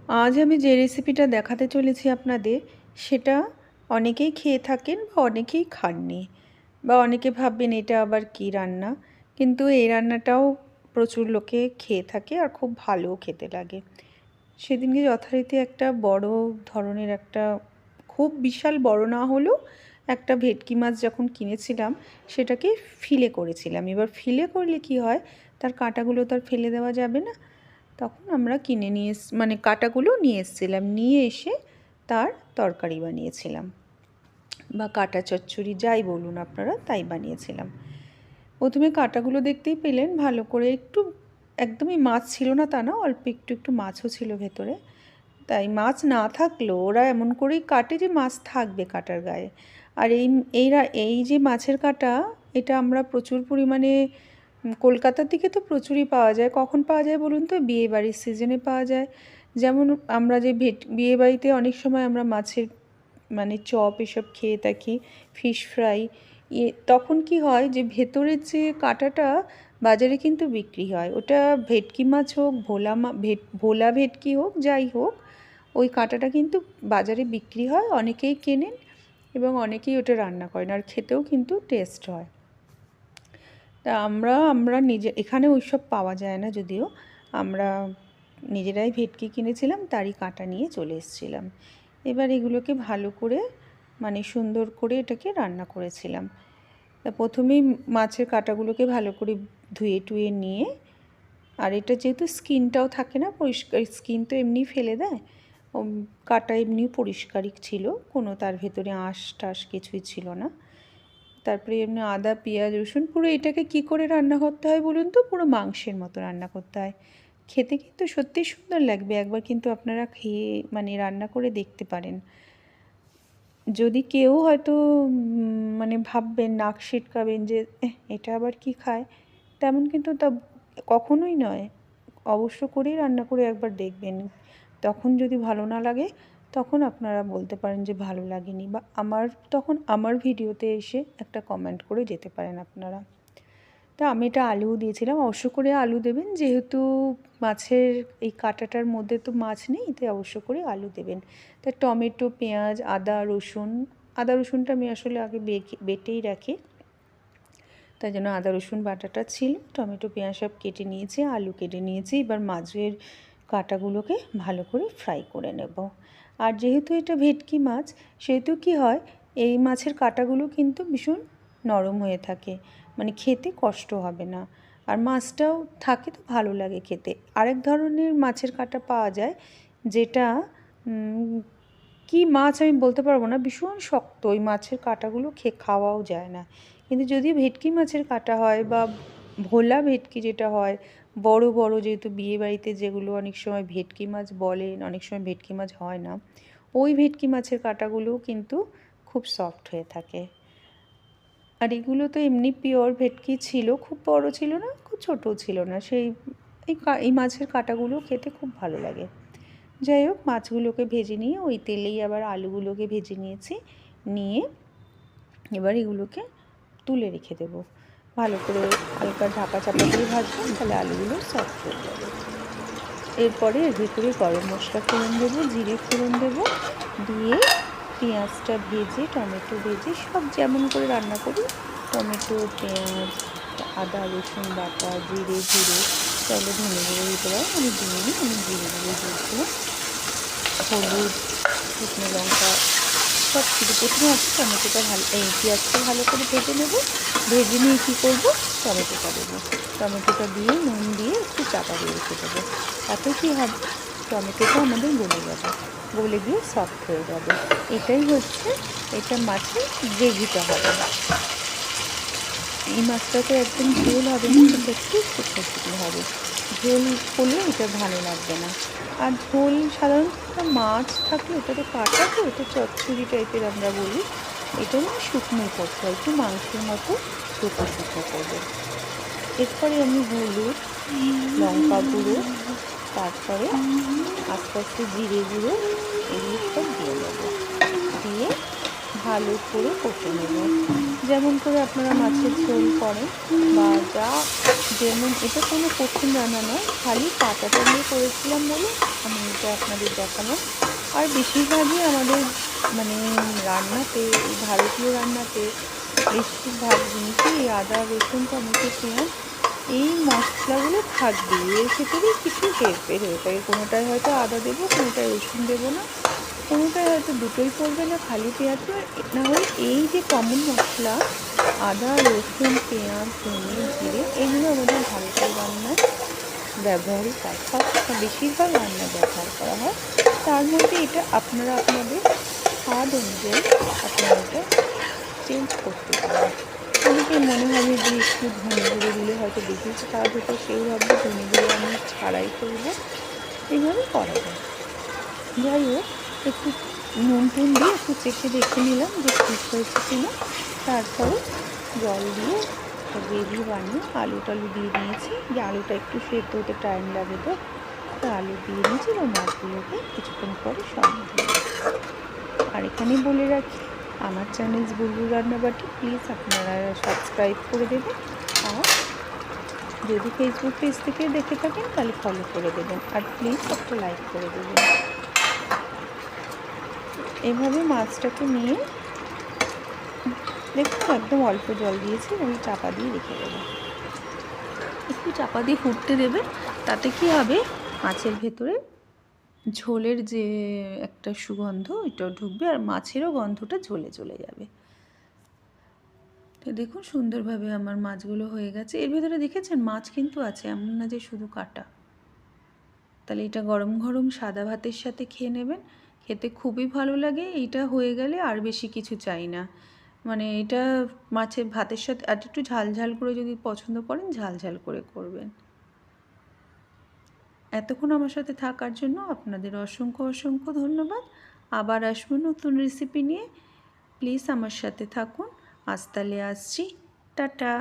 আজ আমি যে রেসিপিটা দেখাতে চলেছি আপনাদের, সেটা অনেকেই খেয়ে থাকেন বা অনেকেই খাননি, বা অনেকে ভাববেন এটা আবার কী রান্না। কিন্তু এই রান্নাটাও প্রচুর লোকে খেয়ে থাকে আর খুব ভালোও খেতে লাগে। সেদিনকে যথারীতি একটা বড় ধরনের একটা, খুব বিশাল বড় না হলেও একটা ভেটকি মাছ যখন কিনেছিলাম, সেটাকে ফিলে করেছিলাম। এবার ফিলে করলে কি হয়, তার কাঁটাগুলো তো আর ফেলে দেওয়া যাবে না। তখন আমরা কিনে নিয়ে মানে কাঁটাগুলো নিয়ে এসেছিলাম, নিয়ে এসে তার তরকারি বানিয়েছিলাম, বা কাঁটা চচ্চড়ি যাই বলুন আপনারা, তাই বানিয়েছিলাম। প্রথমে কাঁটাগুলো দেখতেই পেলেন ভালো করে, একটু একদমই মাছ ছিল না তা না, অল্প একটু একটু মাছও ছিল ভেতরে। তাই মাছ না থাকলেও ওরা এমন করেই কাটে যে মাছ থাকবে কাঁটার গায়ে। আর এই যে মাছের কাঁটা, এটা আমরা প্রচুর পরিমাণে কলকাতার দিকে তো প্রচুরই পাওয়া যায়। কখন পাওয়া যায় বলুন তো? বিয়েবাড়ির সিজনে পাওয়া যায়। যেমন আমরা যে বিয়েবাড়িতে অনেক সময় আমরা মাছের মানে চপ এসব খেয়ে থাকি, ফিশ ফ্রাই, তখন কি হয় যে ভেতরের যে কাঁটাটা বাজারে কিন্তু বিক্রি হয়। ওটা ভেটকি মাছ হোক, ভোলা ভেটকি হোক, যাই হোক, ওই কাঁটাটা কিন্তু বাজারে বিক্রি হয়, অনেকেই কেনেন এবং অনেকেই ওটা রান্না করেন, আর খেতেও কিন্তু টেস্ট হয়। তা আমরা এখানে ওইসব পাওয়া যায় না যদিও। আমরা নিজেরাই ভেটকি কিনেছিলাম, তারই কাঁটা নিয়ে চলে এসেছিলাম। এবার এগুলোকে ভালো করে মানে সুন্দর করে এটাকে রান্না করেছিলাম। তা প্রথমেই মাছের কাঁটাগুলোকে ভালো করে ধুয়ে টুয়ে নিয়ে, আর এটা যেহেতু স্কিনটাও থাকে না পরিষ্কার, স্কিন তো এমনি ফেলে দেয়, কাঁটা এমনি পরিষ্কারই ছিল, কোনো তার ভেতরে আঁশ টাশ কিছুই ছিল না। তারপরে এমনি আদা পেঁয়াজ রসুন, পুরো এটাকে কি করে রান্না করতে হয় বলুন তো? পুরো মাংসের মতো রান্না করতে হয়। খেতে কিন্তু সত্যিই সুন্দর লাগবে, একবার কিন্তু আপনারা খেয়ে মানে রান্না করে দেখতে পারেন। যদি কেউ হয়তো মানে ভাববেন, নাক সিটকাবেন যে এটা আবার কি খায়, তেমন কিন্তু তা কখনোই নয়। অবশ্য করেই রান্না করে একবার দেখবেন। তখন যদি ভালো না লাগে, তখন আপনারা বলতে পারেন যে ভালো লাগেনি, বা তখন আমার ভিডিওতে এসে একটা কমেন্ট করে যেতে পারেন আপনারা। তা আমি এটা আলুও দিয়েছিলাম, অবশ্য করে আলু দেবেন, যেহেতু মাছের এই কাঁটাটার মধ্যে তো মাছ নেই, তাই অবশ্য করে আলু দেবেন। তা টমেটো, পেঁয়াজ, আদা রসুনটা আমি আসলে আগে বেটেই রাখি, তাই জন্য আদা রসুন বাটাটা ছিল। টমেটো পেঁয়াজ সব কেটে নিয়েছি, আলু কেটে নিয়েছি। এবার মাছের কাঁটাগুলোকে ভালো করে ফ্রাই করে নেব। আর যেহেতু এটা ভেটকি মাছ, সেহেতু কি হয়, এই মাছের কাঁটাগুলো কিন্তু ভীষণ নরম হয়ে থাকে, মানে খেতে কষ্ট হবে না, আর মাছটাও থাকে তো ভালো লাগে খেতে। আরেক ধরনের মাছের কাঁটা পাওয়া যায়, যেটা কি মাছ আমি বলতে পারবো না, ভীষণ শক্ত, ওই মাছের কাঁটাগুলো খাওয়াও যায় না। কিন্তু যদি ভেটকি মাছের কাঁটা হয়, বা ভোলা ভেটকি যেটা হয়, বড় বড়, যেহেতু বিয়েবাড়িতে যেগুলো অনেক সময় ভেটকি মাছ বলেন, অনেক সময় ভেটকি মাছ হয় না, ওই ভেটকি মাছের কাঁটাগুলোও কিন্তু খুব সফট হয়ে থাকে। আর এগুলো তো এমনি পিওর ভেটকি ছিল, খুব বড় ছিল না, খুব ছোটও ছিল না, এই মাছের কাঁটাগুলো খেতে খুব ভালো লাগে। যাই হোক, মাছগুলোকে ভেজে নিয়ে ওই তেলেই আবার আলুগুলোকে ভেজে নিয়েছি, নিয়ে এবার এগুলোকে তুলে রেখে দেবো। ভালো করে হালকা ঢাকা চাপা দিয়ে ভাজবেন, তাহলে আলুগুলো সফট হয়ে যাবে। এরপরে এর ভেতরে গরম মশলা ফোড়ন দেবো, জিরে ফোড়ন দেবো, দিয়ে পেঁয়াজটা ভেজে, টমেটো ভেজে, সব যেমন করে রান্না করি, টমেটো, পেঁয়াজ, আদা রসুন বাটা, জিরে চাইলে ধনে গুঁড়ো দিতে পারেন, আমি দিইনি, আমি জিরে গুঁড়ো দিয়েছিলাম। হলুদ, শুকনো লঙ্কা, সব কিছু প্রথমে আছে টমেটোটা পেঁয়াজটা ভালো করে ভেজে নেব। ভেজে নিয়ে কী করবো, টমেটোটা দেবো। টমেটোটা দিয়ে নুন দিয়ে একটু চাপা দিয়ে রেখে দেবো। তাতে কী হবে, টমেটোটা আমাদের গলে যাবে, গলে গিয়ে সফট হয়ে যাবে। এটাই হচ্ছে, এটা মাছের গ্রেভিটা হবে। এই মাছটা তো একদম ঝোল হবে না, এটা একটু শুকনো শুকনো হবে। ঝোল হলে এটা ভালো লাগবে না। আর ঝোল সাধারণত মাছ থাকলে, এটা তো কাঁটা, তো এটা চচ্চড়ি টাইপের আমরা বলি, এটা না শুকনোই করতে হয়, একটু মাংসের মতো শুকনো শুকনো করবে। এরপরে আমি হলুদ, লঙ্কা গুঁড়ো, তারপরে আস্তে আস্তে জিরে গুঁড়ো, এগুলো সব দিয়ে নেবো। দিয়ে ভালো করে কষে নেব। যেমন করে আপনারা মাছের ঝোল করেন বা যা যেমন, এটা কোনো কঠিন রান্না নয়, খালি পাতাটা দিয়ে করেছিলাম বলে আমি এটা আপনাদের দেখালাম। আর বেশিরভাগই আমাদের মানে রান্নাতে, ভারতীয় রান্নাতে বেশিরভাগ জিনিসই এই আদা, রসুন, টমেটো, পেঁয়াজ এই মশলাগুলো থাকবেই। এর ভেতরেই কিছু হেরফের হয়ে থাকে, কোনোটায় হয়তো আদা দেবো, কোনোটায় রসুন দেবো না, কোনোটায় হয়তো দুটোই পড়বে না, খালি পেঁয়াজ। না হলে এই যে কমন মশলা আদা, রসুন, পেঁয়াজ, ধনে, জিরে, এগুলো আমাদের ভারতীয় রান্নায় ব্যবহারই হয়, সব বেশিরভাগ রান্নায় ব্যবহার করা হয়। তার মধ্যে এটা আপনারা আপনাদের স্বাদ অনুযায়ী আপনারা এটা চেঞ্জ করতে পারেন। অনেকের মনে হবে যে একটু ধনে গুঁড়ো দিলে হয়তো বেশি স্বাদ হতো, সেই ভাবে ধনে গুঁড়ো আমি ছাড়াই করবো, এইভাবে করা যায়। যাই হোক, একটু নুন টুন দিয়ে একটু চেখে দেখে নিলাম যে ঠিক হয়েছে কিনা। তারপরে জল দিয়ে গ্রেভি বানিয়ে আলু টালু দিয়ে দিয়েছি, যে আলুটা একটু সেদ্ধ হতে টাইম লাগে, তো আলু দিয়ে দিয়েছি এবং মাছগুলোকে কিছুক্ষণ পরে সঙ্গে দিয়ে। আর এখানে বলে রাখি, আমার চ্যানেল বুলবুল রান্নাবাটি প্লিজ আপনারা সাবস্ক্রাইব করে দেবেন। আর যদি ফেসবুক পেজ থেকে দেখে থাকেন তাহলে ফলো করে দেবেন, আর প্লিজ একটা লাইক করে দেবেন। এভাবে মাছটাকে নিয়ে দেখুন একদম অল্প জল দিয়েছি, আমি চাপা দিয়ে রেখে দেবো। একটু চাপা দিয়ে ফুটতে দেবেন, তাতে কি হবে, মাছের ভেতরে ঝোলের যে একটা সুগন্ধ ওইটাও ঢুকবে, আর মাছেরও গন্ধটা ঝোলে চলে যাবে। তো দেখুন সুন্দরভাবে আমার মাছগুলো হয়ে গেছে। এর ভেতরে দেখেছেন মাছ কিন্তু আছে, এমন না যে শুধু কাটা। তাহলে এটা গরম গরম সাদা ভাতের সাথে খেয়ে নেবেন, খেতে খুবই ভালো লাগে। এইটা হয়ে গেলে আর বেশি কিছু চাই না, মানে এটা মাছের ভাতের সাথে আর একটু ঝাল ঝাল করে যদি পছন্দ করেন ঝাল ঝাল করে করবেন। এতক্ষণ আমার সাথে থাকার জন্য আপনাদের অসংখ্য অসংখ্য ধন্যবাদ। আবার আসবো নতুন রেসিপি নিয়ে, প্লিজ আমার সাথে থাকুন। আজ তাহলে আসছি, টাটা।